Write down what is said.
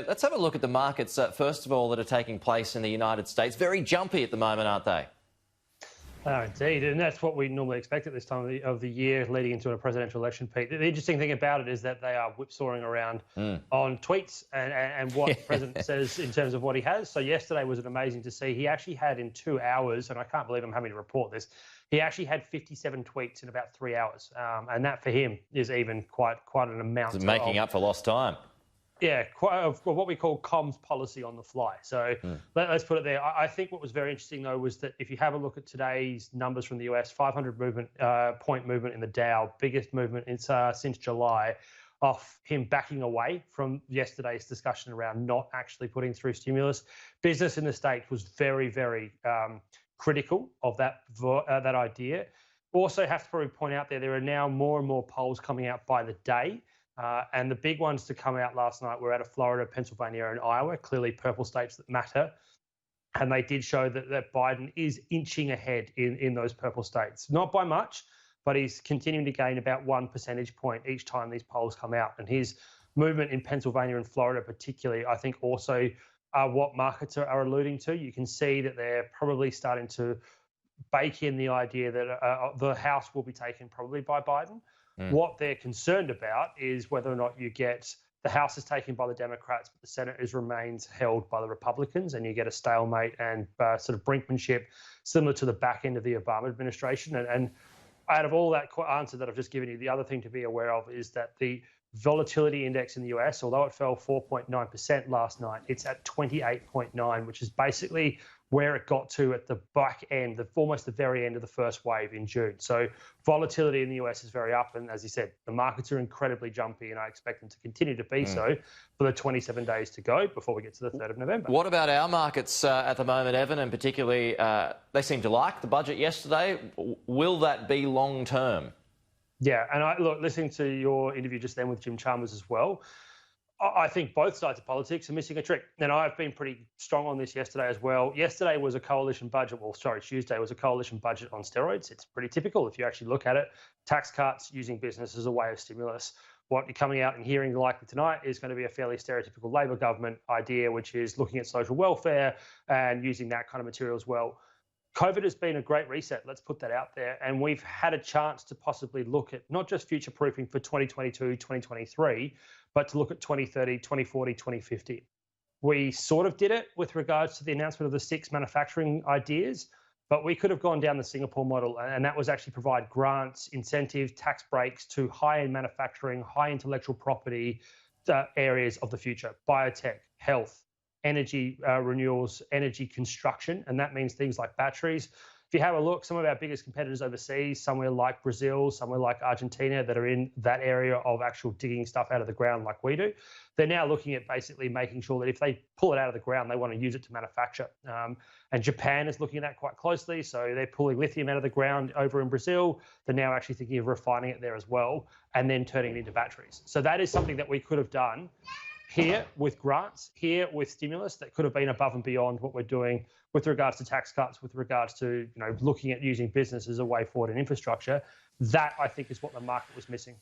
Let's have a look at the markets, first of all, that are taking place in the United States. Very jumpy at the moment, aren't they? Indeed, and that's what we normally expect at this time of the year leading into a presidential election, Pete. The interesting thing about it is that they are whipsawing around on tweets and what the president says in terms of what he has. So yesterday was amazing to see. He actually had in 2 hours, and I can't believe I'm having to report this, he actually had 57 tweets in about 3 hours. And that for him is even quite an amount. It's making up for lost time. Yeah, what we call comms policy on the fly. So let's put it there. I think what was very interesting, though, was that if you have a look at today's numbers from the US, 500 point movement in the Dow, biggest movement since July, off him backing away from yesterday's discussion around not actually putting through stimulus. Business in the States was very, very critical of that idea. Also have to probably point out there are now more and more polls coming out by the day. And the big ones to come out last night were out of Florida, Pennsylvania and Iowa, clearly purple states that matter. And they did show that Biden is inching ahead in those purple states. Not by much, but he's continuing to gain about 1 percentage point each time these polls come out. And his movement in Pennsylvania and Florida particularly, I think also what markets are alluding to. You can see that they're probably starting to bake in the idea that the House will be taken probably by Biden. What they're concerned about is whether or not you get the House is taken by the Democrats, but the Senate remains held by the Republicans, and you get a stalemate and sort of brinkmanship similar to the back end of the Obama administration. And out of all that answer that I've just given you, the other thing to be aware of is that the volatility index in the US, although it fell 4.9% last night, it's at 28.9, which is basically where it got to at the back end, almost the very end of the first wave in June. So volatility in the US is very up. And as you said, the markets are incredibly jumpy, and I expect them to continue to be so for the 27 days to go before we get to the 3rd of November. What about our markets at the moment, Evan, and particularly they seem to like the budget yesterday. Will that be long term? Yeah, and look, listening to your interview just then with Jim Chalmers as well, I think both sides of politics are missing a trick. And I've been pretty strong on this yesterday as well. Yesterday was a coalition budget. Tuesday was a coalition budget on steroids. It's pretty typical if you actually look at it. Tax cuts, using business as a way of stimulus. What you're coming out and hearing likely tonight is going to be a fairly stereotypical Labor government idea, which is looking at social welfare and using that kind of material as well. COVID has been a great reset. Let's put that out there. And we've had a chance to possibly look at not just future proofing for 2022, 2023, but to look at 2030, 2040, 2050. We sort of did it with regards to the announcement of the 6 manufacturing ideas, but we could have gone down the Singapore model, and that was actually provide grants, incentives, tax breaks to high-end manufacturing, high intellectual property areas of the future, biotech, health, energy renewals, energy construction, and that means things like batteries. If you have a look, some of our biggest competitors overseas, somewhere like Brazil, somewhere like Argentina, that are in that area of actual digging stuff out of the ground like we do, they're now looking at basically making sure that if they pull it out of the ground, they want to use it to manufacture. And Japan is looking at that quite closely. So they're pulling lithium out of the ground over in Brazil. They're now actually thinking of refining it there as well, and then turning it into batteries. So that is something that we could have done here with grants, here with stimulus, that could have been above and beyond what we're doing with regards to tax cuts, with regards to looking at using business as a way forward in infrastructure. That, I think, is what the market was missing.